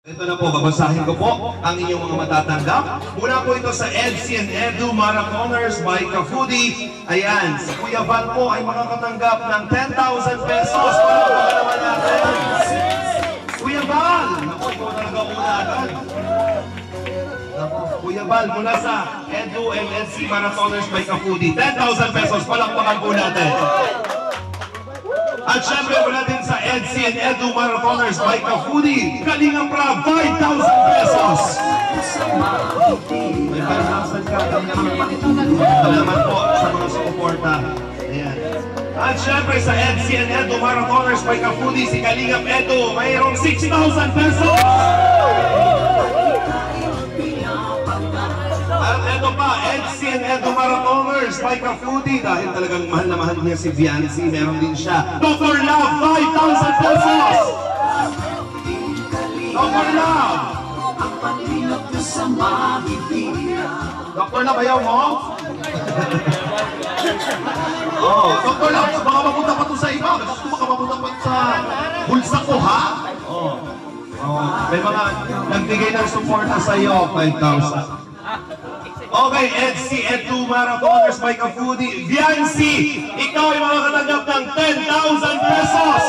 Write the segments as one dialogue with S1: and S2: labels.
S1: Ito na po, babasahin ko po ang inyong mga matatanggap. Mula po ito sa EDSI and Edu Marathoners by Ka-Foodie. Ayan, si Kuya Val po ay makakatanggap ng 10,000 pesos. Palakpakan naman natin. Kuya Val! Naku, ikaw talaga una agad. Naku, Kuya Val, mula sa Edu and EDSI Marathoners by Ka-Foodie. 10,000 pesos, palakpakan po natin. At syempre mula din sa EDSI and Edu Marathoners by Ka-Foodie, Kalinga Prab, 5,000 pesos! May 5,000 ka, salamat po sa mga suporta. Ayan. At syempre sa EDSI and Edu Marathoners by Ka-Foodie, si Kalinga Edu, mayroong 6,000 pesos! At ito pa, EDSI and Edu Marathoners by Ka-Foodie, dahil talagang mahal na mahal niya si Viancy, meron din siya. Dr. Love, 5,000 pesos! Dr. Love! Dr. Love, ayaw mo? Oh, Dr. Love, baka mapunta pa to sa iba. Gusto mo mapunta pa sa bulsa ko, ha? Oh. May mga nagbigay ng suporta sa iyo, 5,000. Okay, EDSI Edu Marathoners by Ka-Foodie. Viancy, ikaw ay makakatanggap ng 10,000 pesos!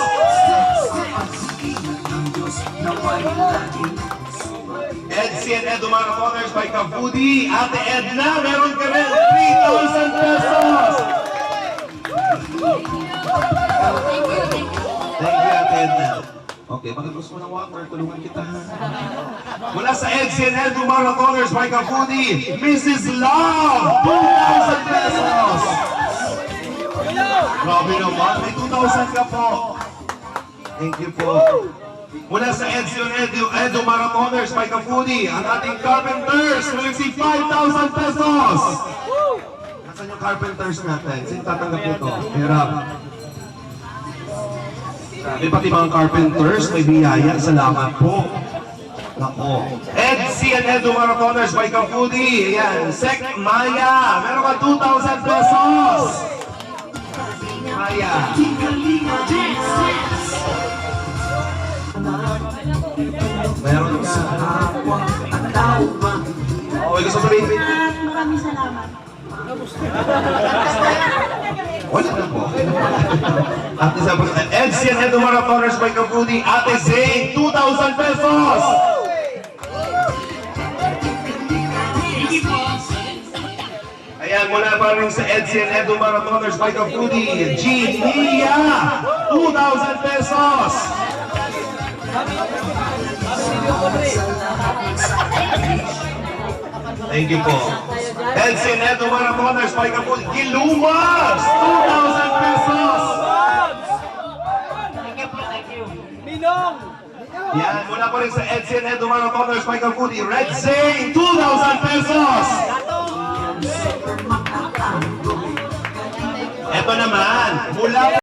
S1: EDSI and Edu Marathoners by Ka-Foodie. Ate Edna, meron ka rin 3,000 pesos! Thank you, Ate Edna. Okay, pagkatapos mo ng water, tulungan kita. Mula sa EDSI and Edu Marathoners by Ka-Foodie, Mrs. Love, 2,000 pesos! Grabe naman, may 2,000 ka po. Thank you po. Mula sa EDSI and Edu Marathoners by Ka-Foodie, ang ating carpenters will receive 5,000 pesos! Nasaan yung carpenters natin? Sino tatanggap nito? Hirap. May pati mga carpenters, may biyaya. Salamat po. Nako. EDSI and Edu Marathoners by Ka-Foodie. Ayan. Sek Maya. Meron ka 2,000 pesos. Maya. Meron ka. Okay, gusto mo rin.
S2: Maraming salamat.
S1: Wala na po. Ate Zay, EDSI and Edu Marathoners by Ka-Foodie, Ate Zay, 2,000 pesos! Ayan, mula pa rin sa EDSI and Edu Marathoners by Ka-Foodie, Jean Mia, 2,000 pesos! Thank you po. EDSI and Edu Marathoners by Ka-Foodie, Gilumas, 2,000 pesos!
S3: Minong!
S1: Yan, mula pa rin sa EDSI and Edu Marathoners by Ka-Foodie, Red Zane, 2,000 pesos! Ito naman, mula